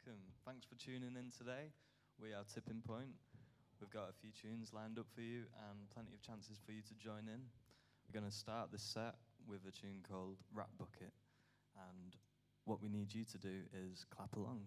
welcome. Thanks for tuning in today. We are Tipping Point. We've got a few tunes lined up for you and plenty of chances for you to join in. We're going to start this set with a tune called Rat Bucket, and what we need you to do is clap along.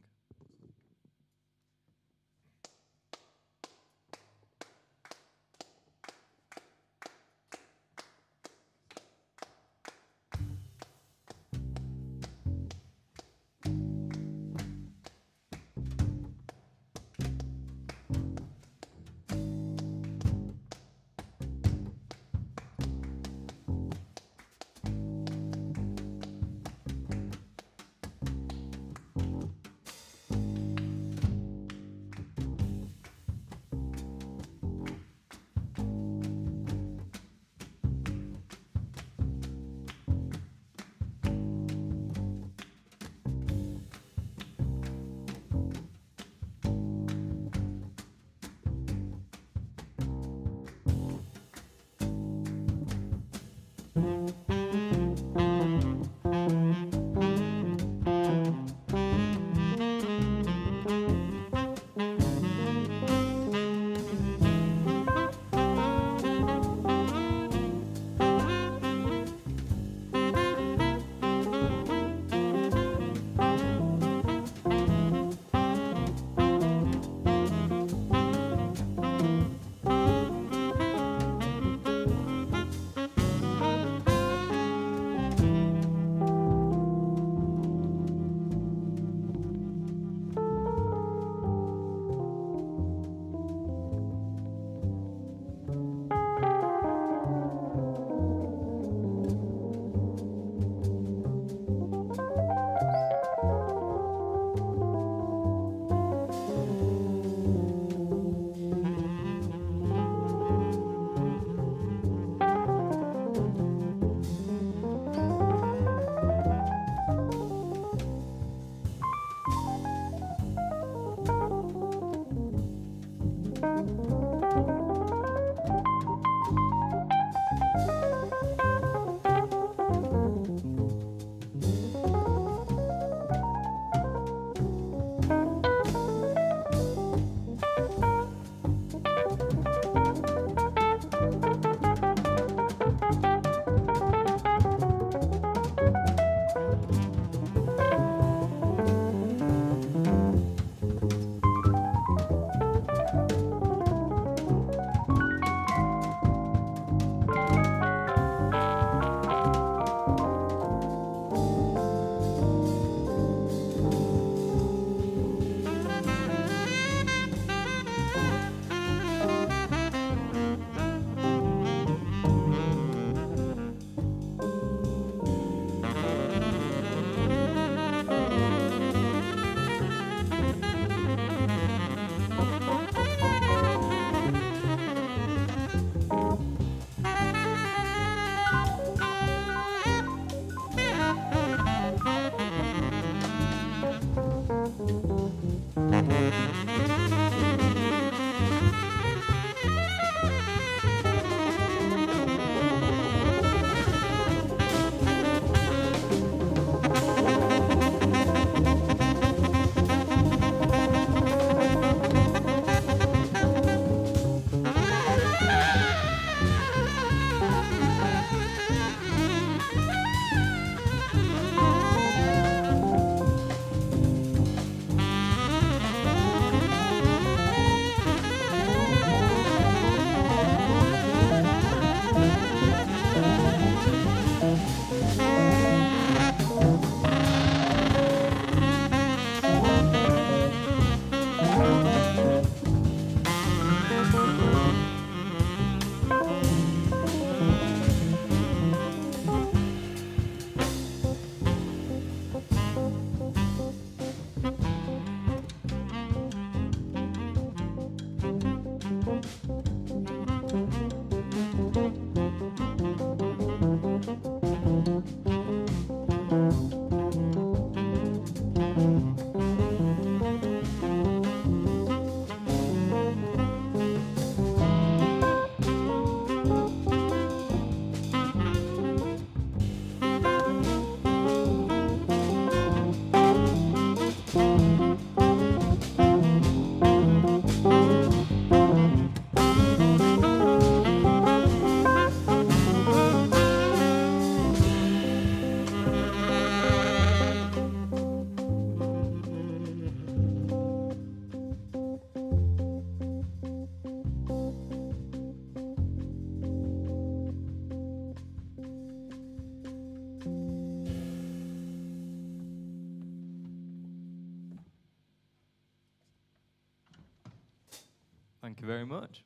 Thank you very much.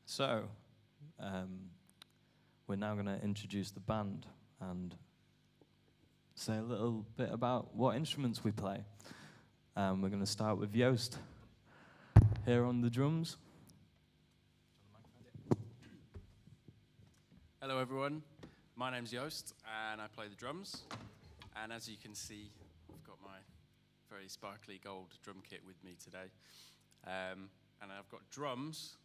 So, we're now going to introduce the band and say a little bit about what instruments we play. We're going to start with Joost here on the drums. Hello everyone, my name's Joost and I play the drums, and as you can see I've got my very sparkly gold drum kit with me today, and I've got drums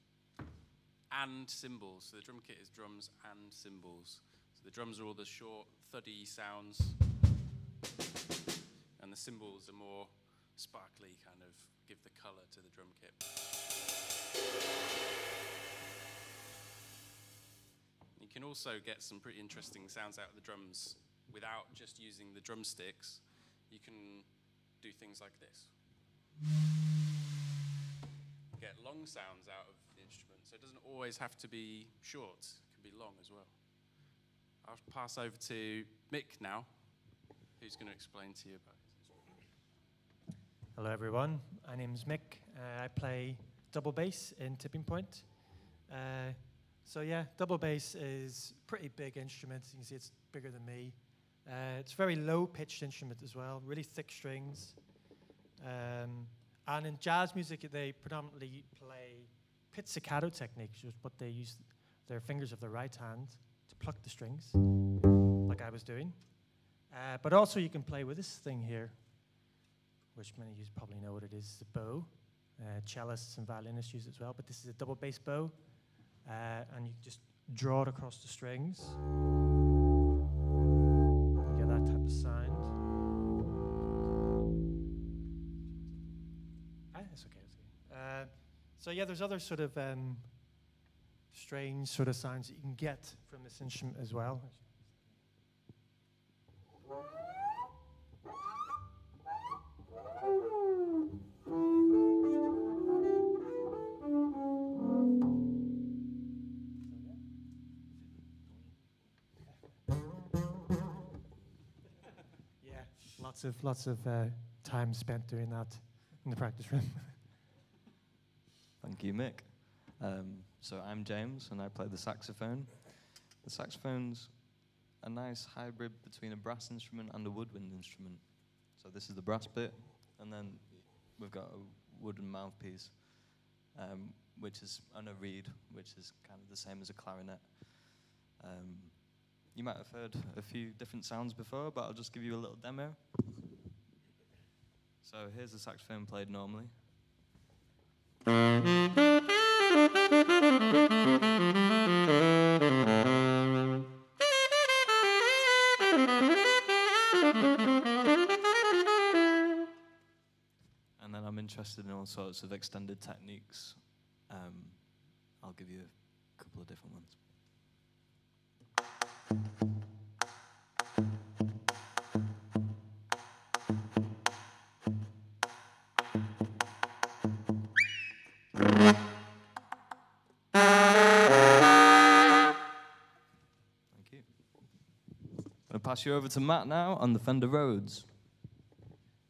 and cymbals. So the drum kit is drums and cymbals. So the drums are all the short thuddy sounds and the cymbals are more sparkly, kind of give the colour to the drum kit. You can also get some pretty interesting sounds out of the drums without just using the drumsticks. You can do things like this. Get long sounds out of the instrument, so it doesn't always have to be short, it can be long as well. I'll pass over to Mick now, who's going to explain to you about his instrument. Hello everyone, my name's Mick. I play double bass in Tipping Point. So yeah, double bass is a pretty big instrument. You can see it's bigger than me. It's a very low-pitched instrument as well, really thick strings. And in jazz music, they predominantly play pizzicato technique, which is what they use their fingers of their right hand to pluck the strings, like I was doing. But also you can play with this thing here, which many of you probably know what it is, the bow. Cellists and violinists use it as well, but this is a double bass bow. And you just draw it across the strings. You get that type of sound. That's okay. So yeah, there's other sort of strange sort of sounds that you can get from this instrument as well. Lots of time spent doing that in the practice room. Thank you, Mick. So I'm James, and I play the saxophone. The saxophone's a nice hybrid between a brass instrument and a woodwind instrument. So this is the brass bit, and then we've got a wooden mouthpiece, which is on a reed, which is kind of the same as a clarinet. You might have heard a few different sounds before, but I'll just give you a little demo. So here's the saxophone played normally. And then I'm interested in all sorts of extended techniques. I'll give you a couple of different ones. Thank you. I'm going to pass you over to Matt now on the Fender Rhodes.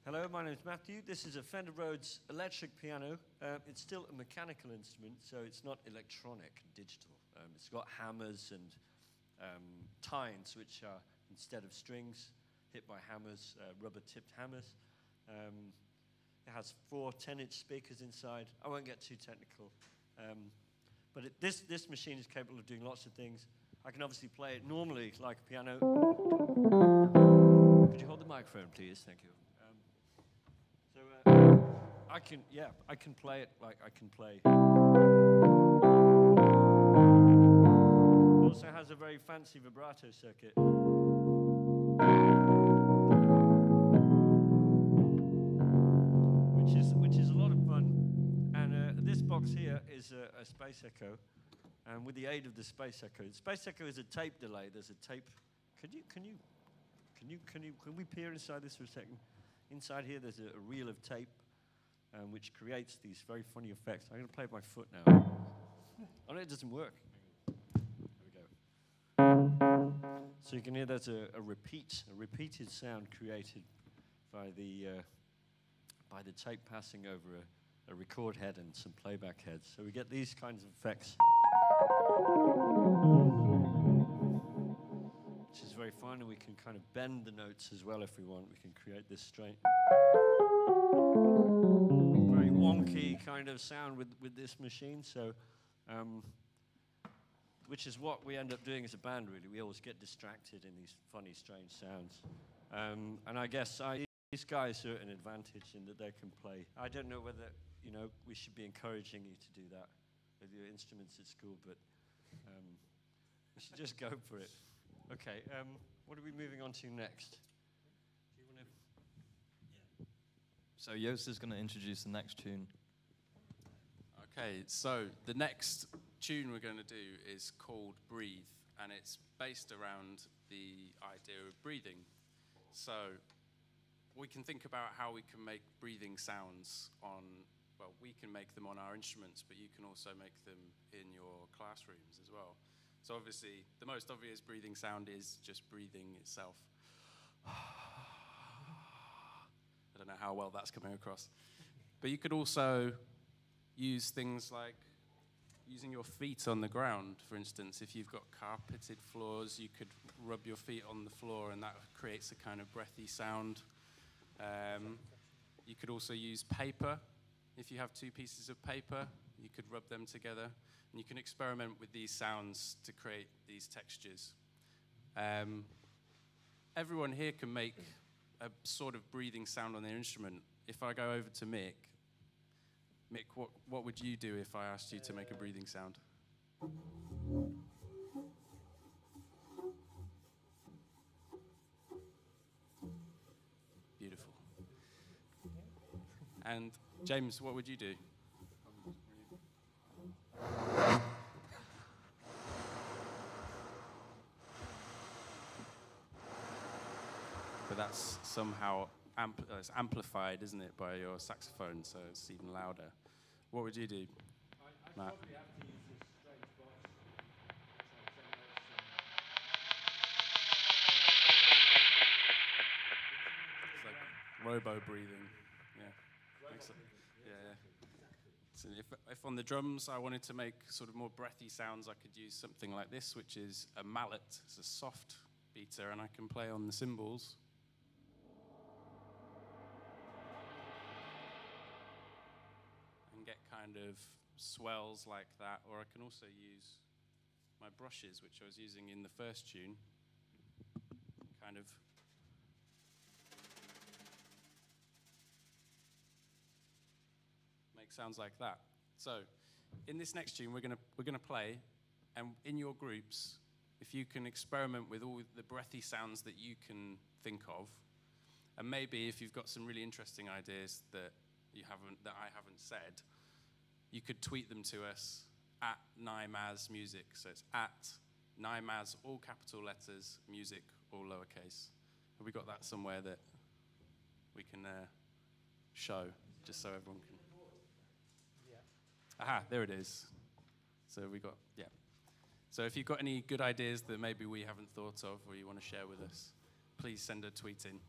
Hello, my name is Matthew. This is a Fender Rhodes electric piano. It's still a mechanical instrument, so it's not electronic, digital. It's got hammers and tines, which are, instead of strings, hit by hammers, rubber-tipped hammers. It has 4 10-inch speakers inside. I won't get too technical. But this machine is capable of doing lots of things. I can obviously play it normally like a piano. Could you hold the microphone, please? Thank you. I can play it like I can play. It also has a very fancy vibrato circuit. Which is a lot of fun. And this box here is a Space Echo. And with the aid of the Space Echo is a tape delay. There's a tape. Can we peer inside this for a second? Inside here, there's a reel of tape, which creates these very funny effects. I'm going to play with my foot now. Oh no, it doesn't work. There we go. So you can hear there's a repeated sound created by the tape passing over a record head and some playback heads. So we get these kinds of effects, which is very fun, and we can kind of bend the notes as well if we want. We can create this straight, very wonky kind of sound with this machine. So, which is what we end up doing as a band, really. We always get distracted in these funny, strange sounds. And I guess these guys are at an advantage in that they can play. I don't know whether, you know, we should be encouraging you to do that with your instruments at school, but we should just go for it. Okay, what are we moving on to next? Do you want to? So Joost is going to introduce the next tune. Okay, so the next tune we're going to do is called Breathe, and it's based around the idea of breathing. So we can think about how we can make breathing sounds on, well, we can make them on our instruments, but you can also make them in your classrooms as well. So obviously, the most obvious breathing sound is just breathing itself. I don't know how well that's coming across. But you could also use things like using your feet on the ground, for instance. If you've got carpeted floors, you could rub your feet on the floor, and that creates a kind of breathy sound. You could also use paper. If you have two pieces of paper, you could rub them together. And you can experiment with these sounds to create these textures. Everyone here can make a sort of breathing sound on their instrument. If I go over to Mick, what would you do if I asked you to make a breathing sound? Beautiful. And James, what would you do? But that's somehow it's amplified, isn't it, by your saxophone, so it's even louder. What would you do, Matt? Probably have to use this strange box. It's like robo breathing. Yeah. Yeah. So if on the drums I wanted to make sort of more breathy sounds, I could use something like this, which is a mallet. It's a soft beater, and I can play on the cymbals. And get kind of swells like that, or I can also use my brushes, which I was using in the first tune, kind of make sounds like that. So in this next tune we're gonna play, and in your groups, if you can experiment with all the breathy sounds that you can think of, and maybe if you've got some really interesting ideas that I haven't said, you could tweet them to us at Nymaz Music. So it's at Nymaz, all capital letters, music, all lowercase. Have we got that somewhere that we can show, just so everyone can? Yeah. Aha, there it is. So we got, yeah. So if you've got any good ideas that maybe we haven't thought of or you want to share with us, please send a tweet in.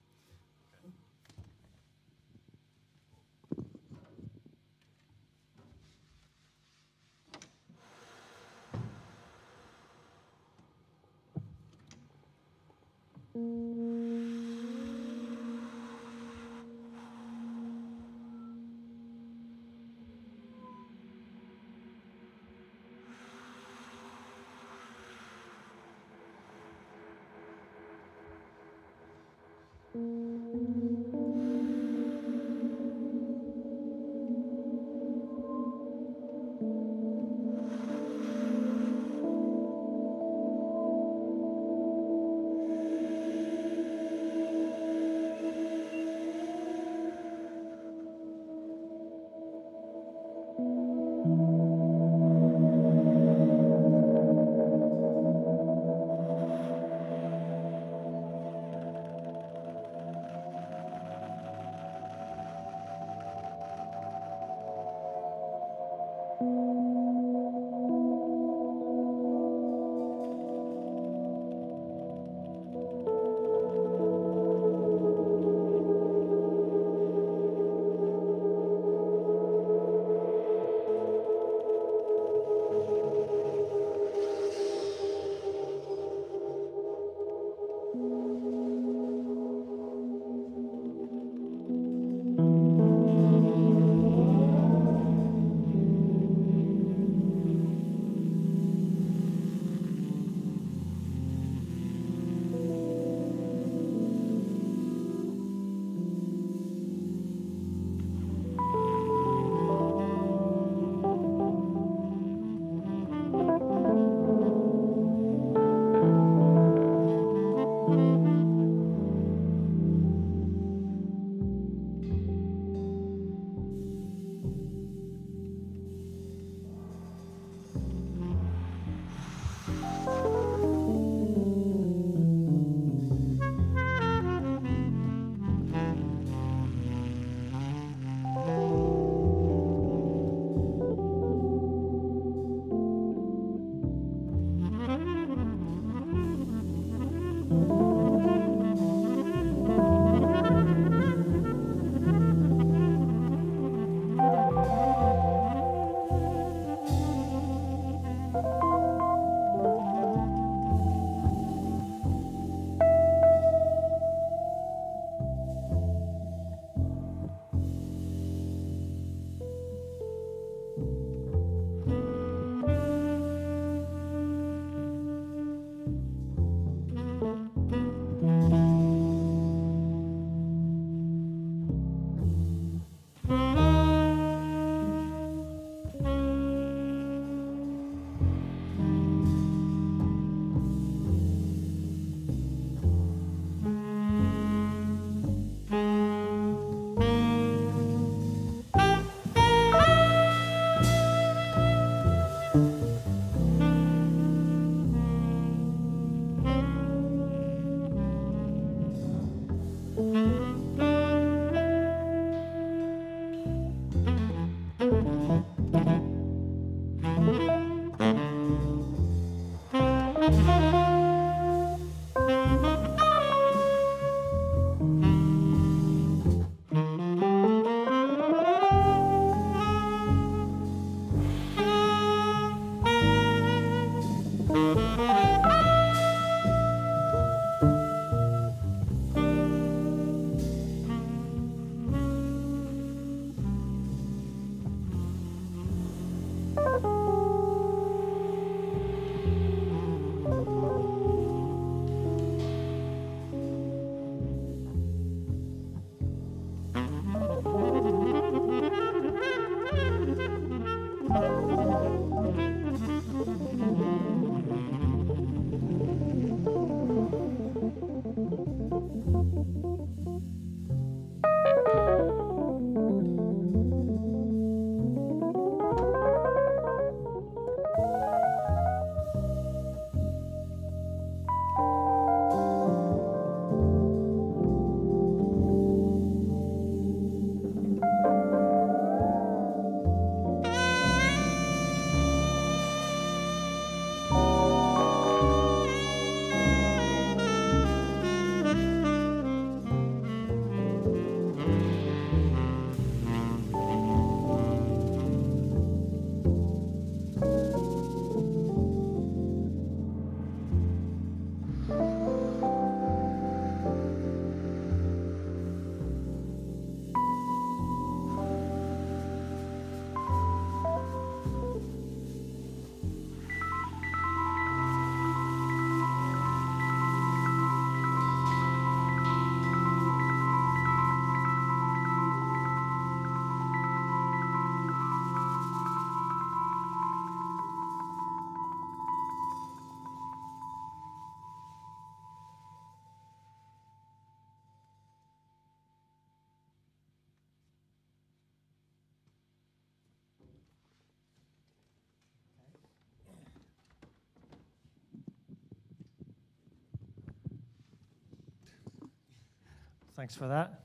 Thanks for that.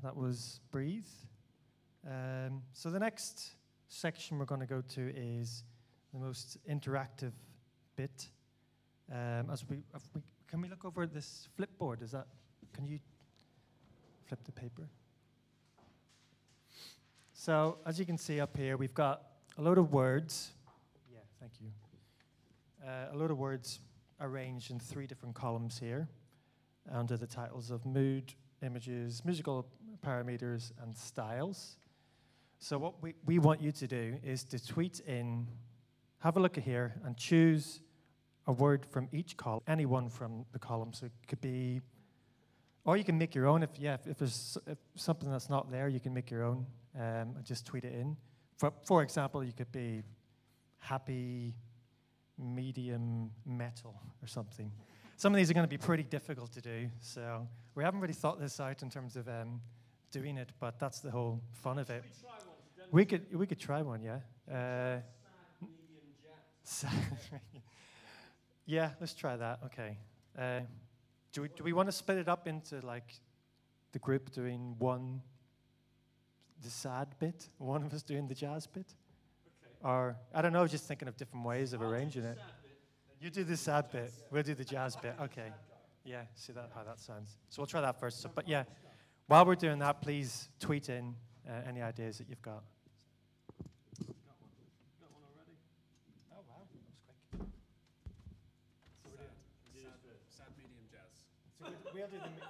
That was Breathe. So the next section we're going to go to is the most interactive bit. Can we look over this flipboard? Can you flip the paper? So as you can see up here, we've got a load of words. Yeah, thank you. A load of words arranged in 3 different columns here under the titles of mood, images, musical parameters, and styles. So what we want you to do is to tweet in, have a look at here, and choose a word from each column, any one from the column. So it could be, or you can make your own. If there's something that's not there, you can make your own and just tweet it in. For example, you could be happy, medium, metal, or something. Some of these are going to be pretty difficult to do, so we haven't really thought this out in terms of doing it, but that's the whole fun of it. We could try one, yeah. Sad, medium, jazz. Yeah, let's try that. Okay. Do we want to split it up into like the group doing the sad bit, one of us doing the jazz bit, or I don't know, just thinking of different ways of arranging it. You do the sad bit, we'll do the jazz bit. Okay. Yeah, see how that sounds. So we'll try that first. So, but yeah, while we're doing that, please tweet in any ideas that you've got. Got one already? Oh, wow, that was quick. So Sad, medium, jazz. So we'll do the...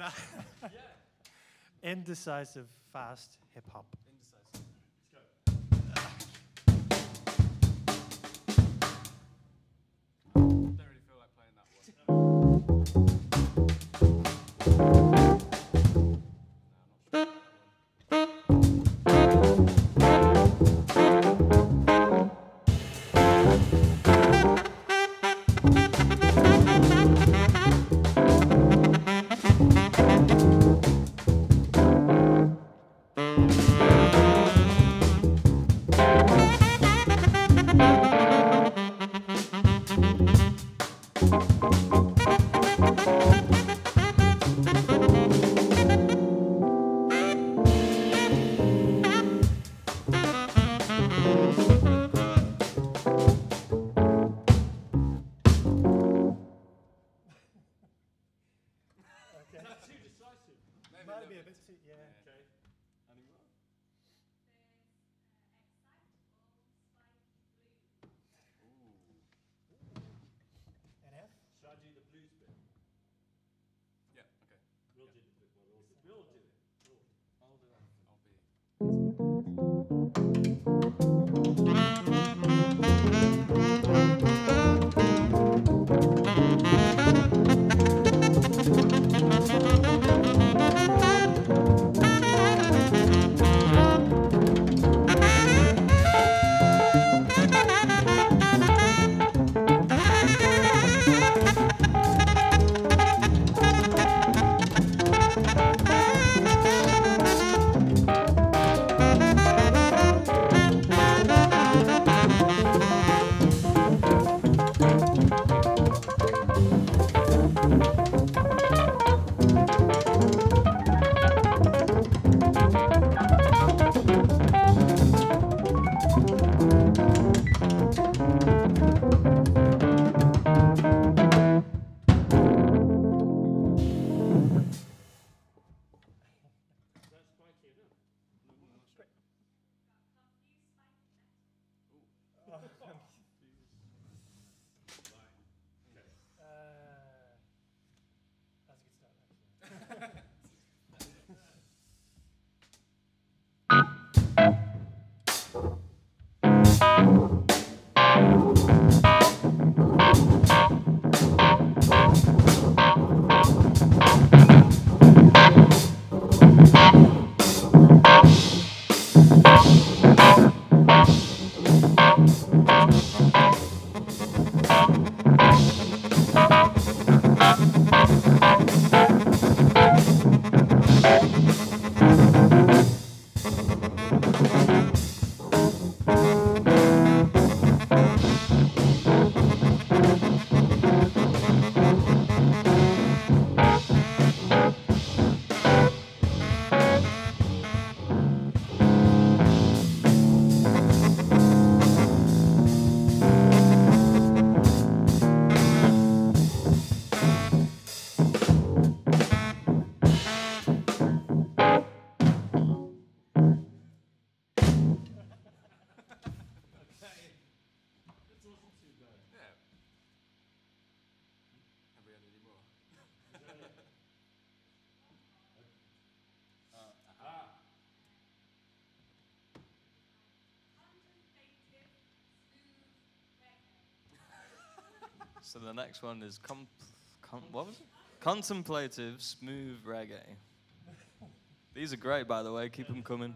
that? Indecisive, fast hip hop. Indecisive. Don't really feel like playing that one. No, I'm not sure about that one. Might be a bit too, yeah. Okay. Any more? An F? Should I do the blues bit? Yeah, okay. We'll do the bit. We'll do it. I'll do that. I'll be. That's a good start, actually. Yeah. Have we had any more? So the next one is what was it? Contemplative smooth reggae. These are great, by the way. Keep them coming.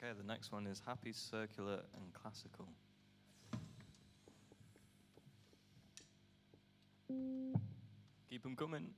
Okay, the next one is happy, circular, and classical. Keep them coming.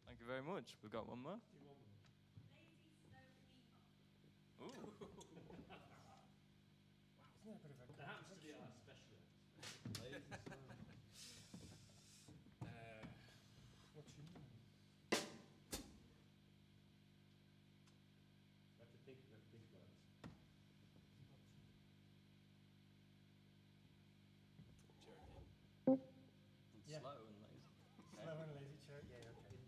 Thank you very much. We've got one more. Ooh. Yeah. Slow and lazy. Okay. Slow and lazy chair. Yeah, okay.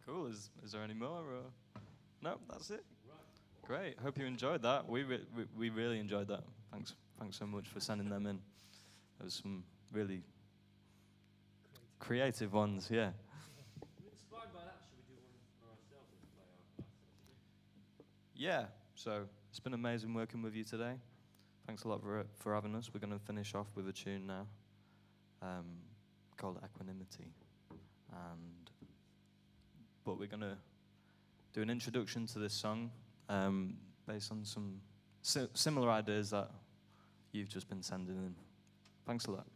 Cool. Is there any more? Or? No, that's it. Great. Hope you enjoyed that. We really enjoyed that. Thanks so much for sending them in. There was some really creative ones. Yeah. Inspired by that, should we do one for ourselves and play our Yeah. So it's been amazing working with you today. Thanks a lot for having us. We're going to finish off with a tune now called Equanimity. But we're going to do an introduction to this song based on some similar ideas that you've just been sending in. Thanks a lot.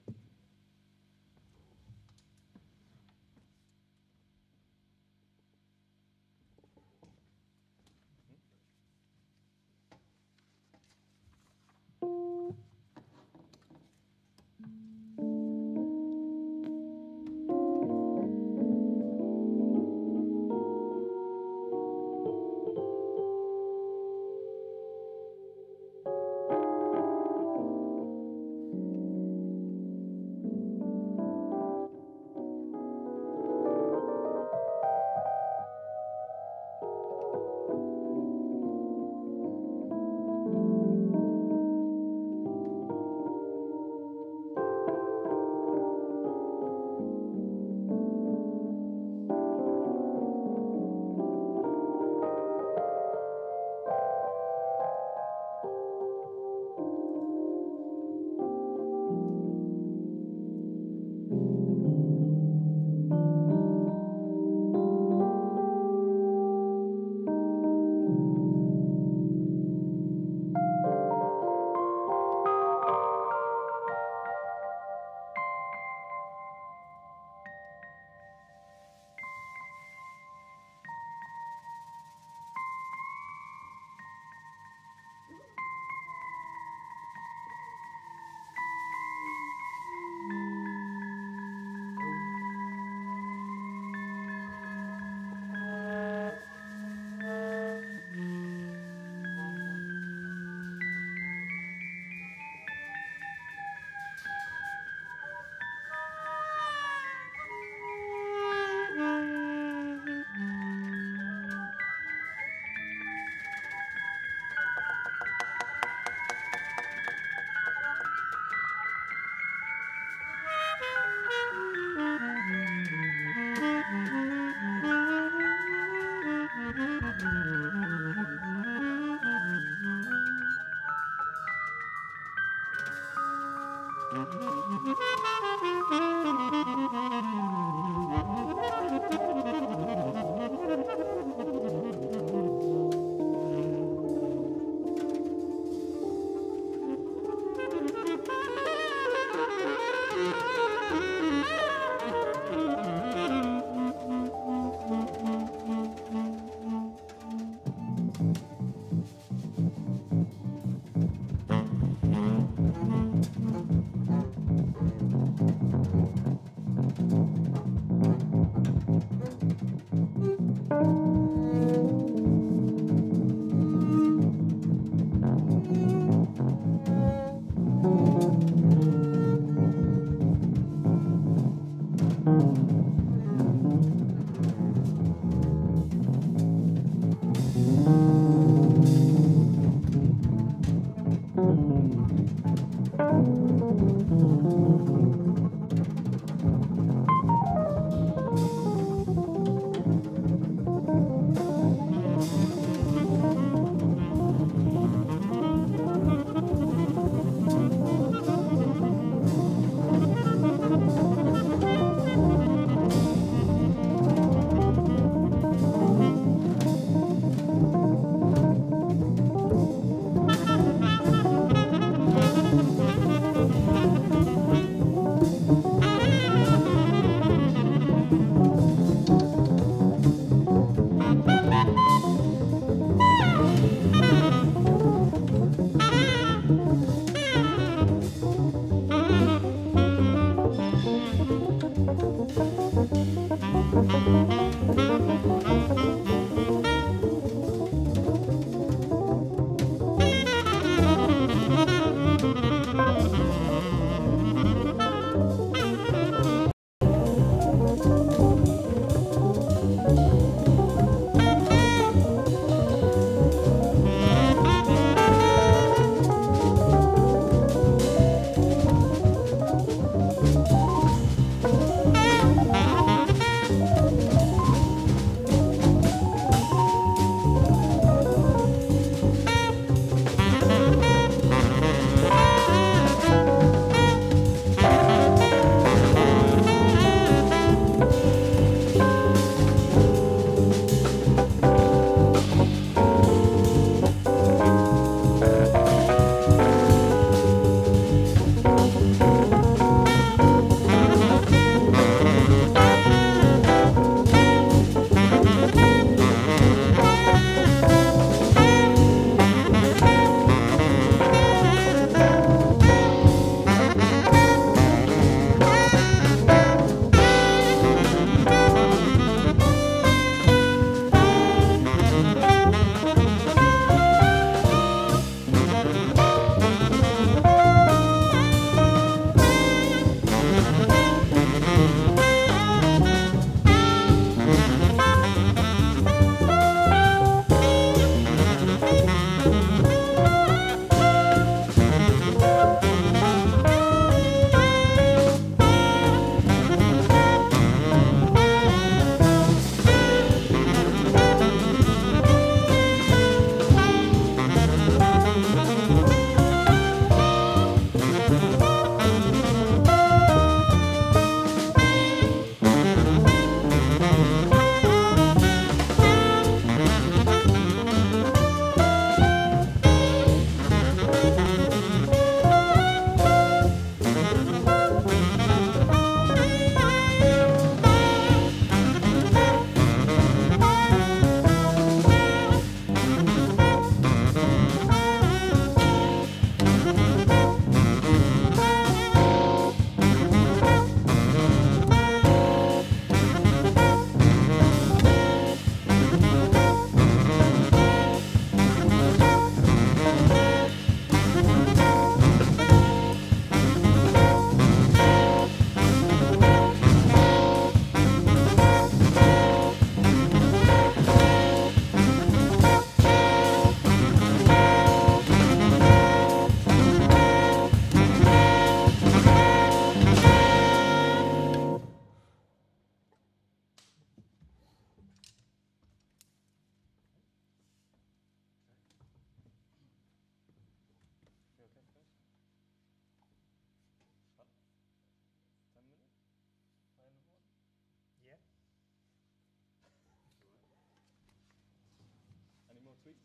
sweets?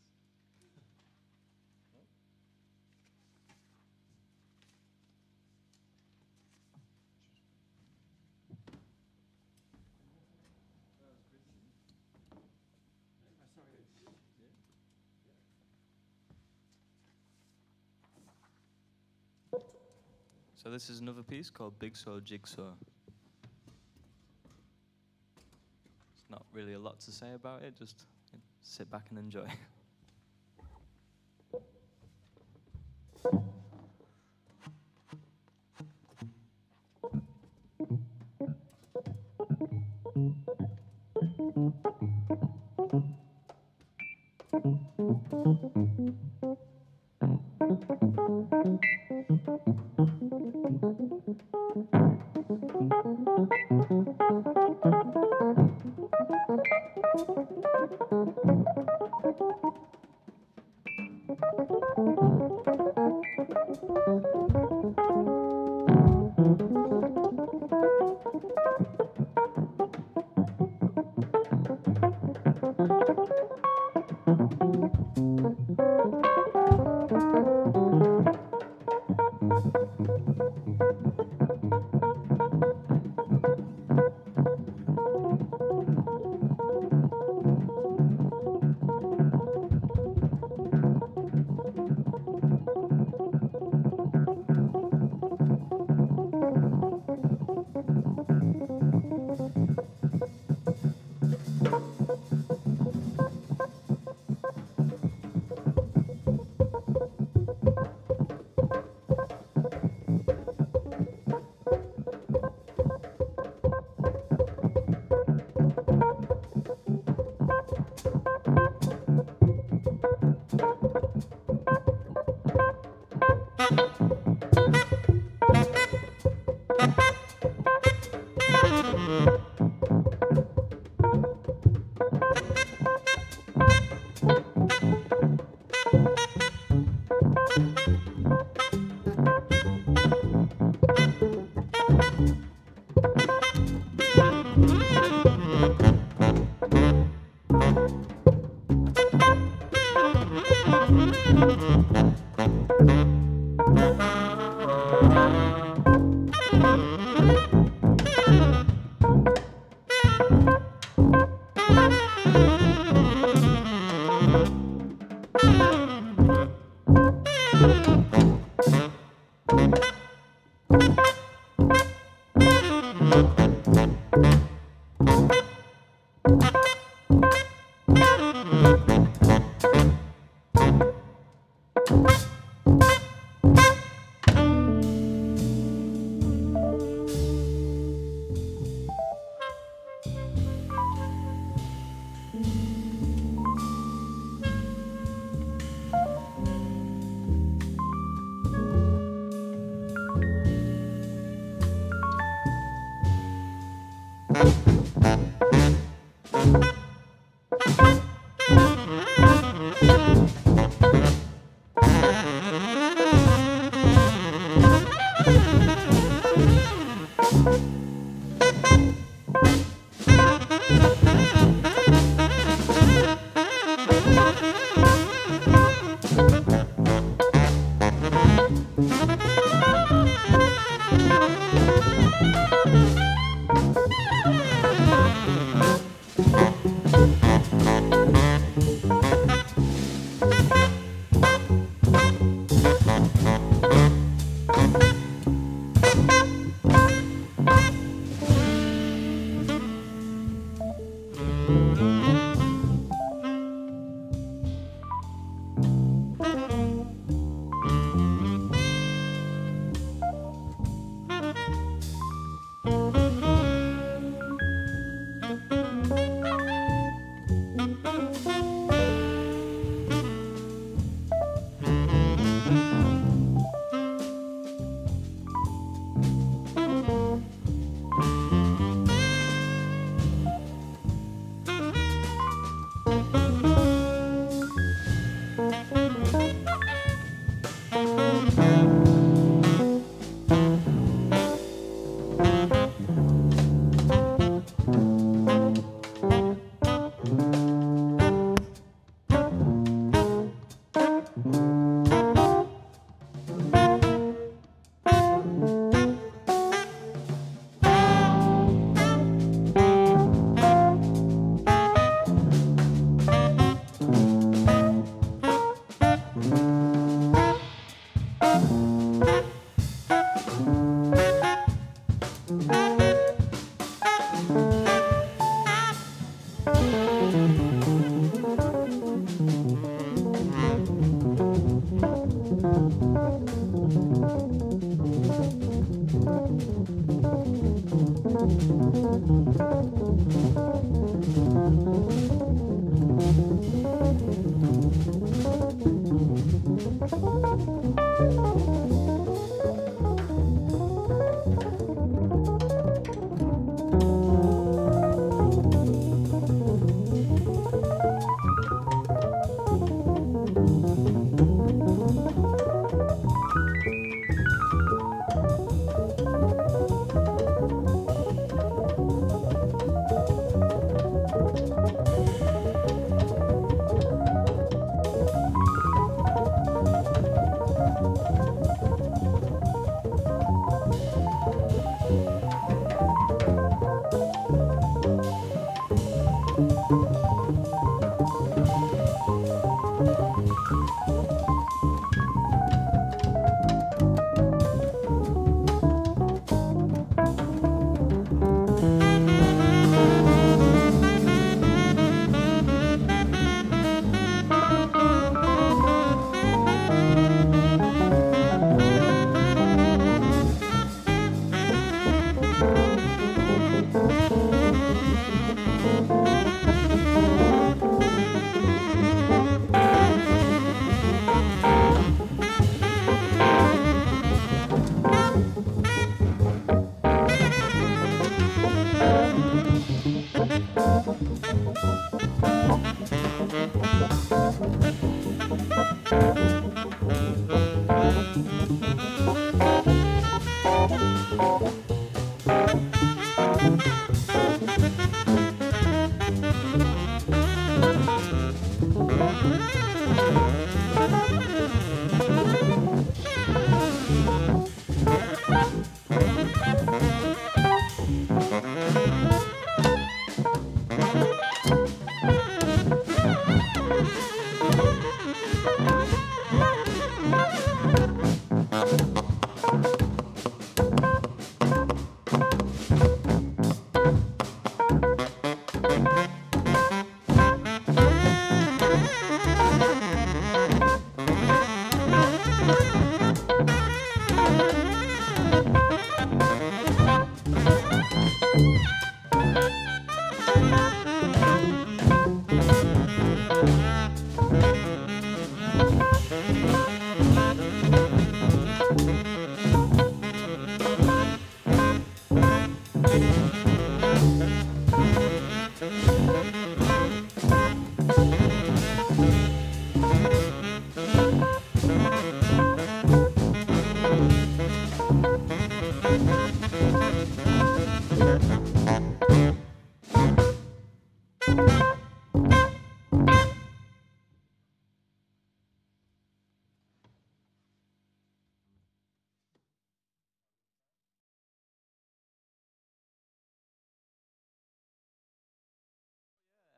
So this is another piece called Big Saw Jigsaw. There's not really a lot to say about it, just sit back and enjoy.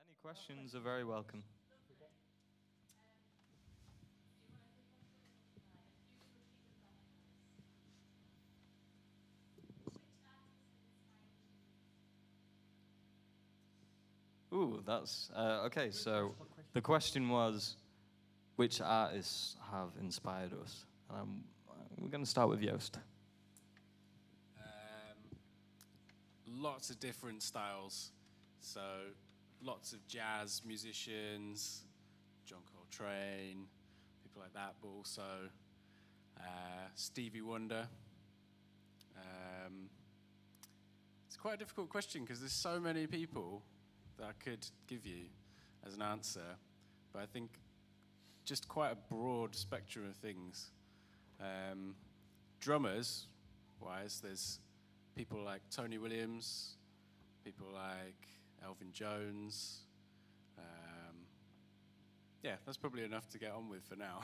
Any questions are very welcome. Ooh, that's okay. So the question was, which artists have inspired us? We're going to start with Joost. Lots of different styles. So lots of jazz musicians, John Coltrane, people like that, but also Stevie Wonder. It's quite a difficult question because there's so many people that I could give you as an answer, but I think just quite a broad spectrum of things. Drummers-wise, there's people like Tony Williams, people like Elvin Jones. Yeah, that's probably enough to get on with for now.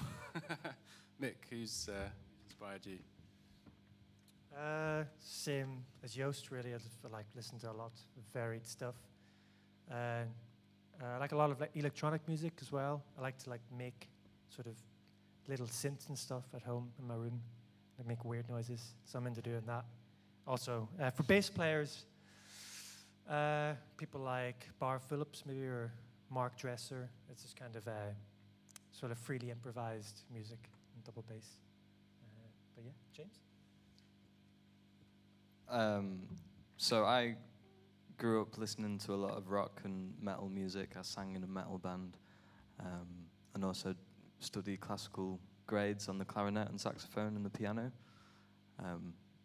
Mick, who's inspired you? Same as Joost, really. I like listen to a lot of varied stuff. I like a lot of electronic music as well. I like to make sort of little synths and stuff at home in my room. I make weird noises, so I'm into doing that. Also, for bass players, people like Bar Phillips, maybe, or Mark Dresser. It's just kind of sort of freely improvised music and double bass. But yeah, James? So I grew up listening to a lot of rock and metal music. I sang in a metal band, and also studied classical grades on the clarinet and saxophone and the piano.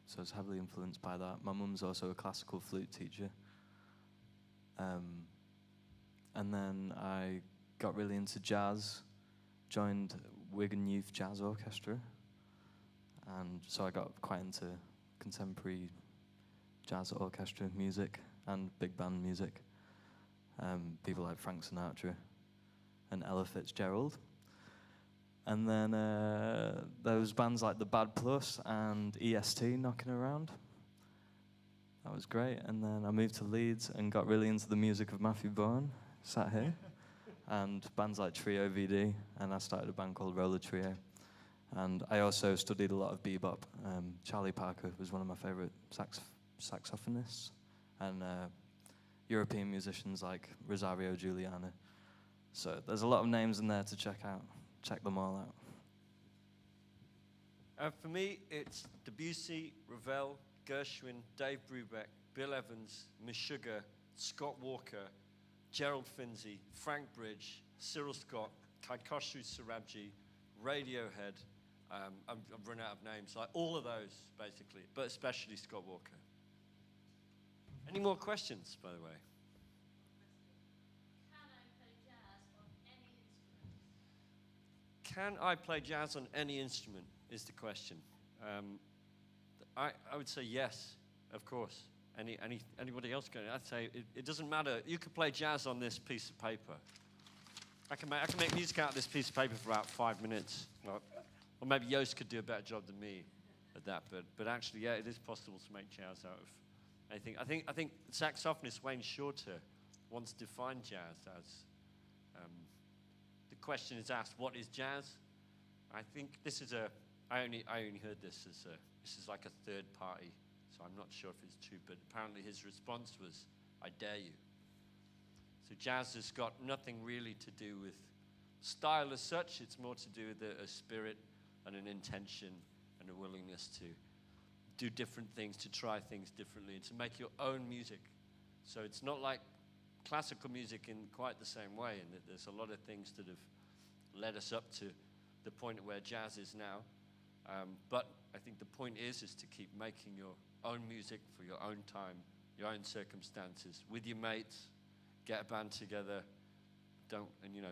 So I was heavily influenced by that. My mum's also a classical flute teacher. And then I got really into jazz, joined Wigan Youth Jazz Orchestra, and so I got quite into contemporary jazz orchestra music and big band music. People like Frank Sinatra and Ella Fitzgerald. And then there was bands like the Bad Plus and EST knocking around. That was great. And then I moved to Leeds and got really into the music of Matthew Bourne, sat here, and bands like Trio VD, and I started a band called Roller Trio. And I also studied a lot of bebop. Charlie Parker was one of my favorite saxophonists, and European musicians like Rosario Giuliani. So there's a lot of names in there to check out. Check them all out. For me, it's Debussy, Ravel, Gershwin, Dave Brubeck, Bill Evans, Meshuggah, Scott Walker, Gerald Finzi, Frank Bridge, Cyril Scott, Kaikoshu Sarabji, Radiohead. I've run out of names. Like all of those, basically, but especially Scott Walker. Any more questions, by the way? Can I play jazz on any instrument is the question. I would say yes, of course. Anybody else going? I'd say it doesn't matter. You could play jazz on this piece of paper. I can make music out of this piece of paper for about 5 minutes. Or maybe Joost could do a better job than me at that. But actually, yeah, it is possible to make jazz out of anything. I think saxophonist Wayne Shorter once defined jazz as. The question is asked, what is jazz? I think this is I only heard this is like a third party, so I'm not sure if it's true, but apparently his response was, I dare you. So jazz has got nothing really to do with style as such, it's more to do with a spirit and an intention and a willingness to do different things, to try things differently, and to make your own music. So it's not like classical music in quite the same way, and that there's a lot of things that have led us up to the point where jazz is now. But I think the point is to keep making your own music for your own time, your own circumstances, with your mates, get a band together,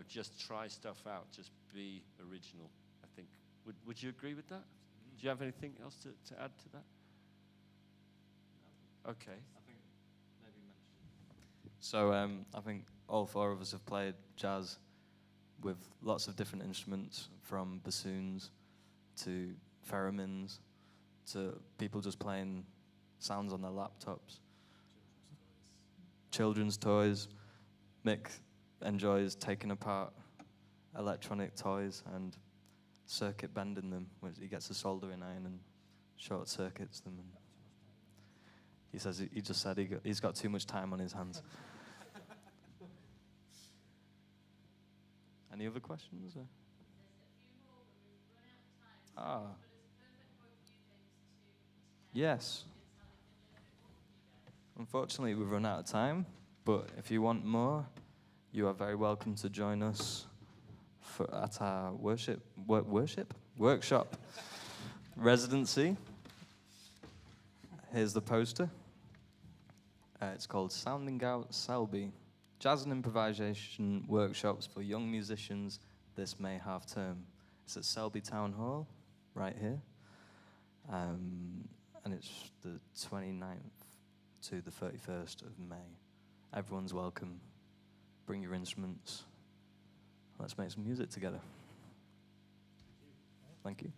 just try stuff out, just be original, I think. Would you agree with that? Do you have anything else to add to that? Okay. So I think all four of us have played jazz with lots of different instruments, from bassoons to theremins to people just playing sounds on their laptops. Children's toys. Mick enjoys taking apart electronic toys and circuit bending them. He gets a soldering iron and short circuits them. And he says he just said he's got too much time on his hands. Any other questions? Yes. Unfortunately, we've run out of time, but if you want more, you are very welcome to join us at our workshop residency. Here's the poster. It's called Sounding Out Selby. Jazz and improvisation workshops for young musicians this May half term. It's at Selby Town Hall, right here. And it's the 29th to the 31st of May. Everyone's welcome. Bring your instruments. Let's make some music together. Thank you.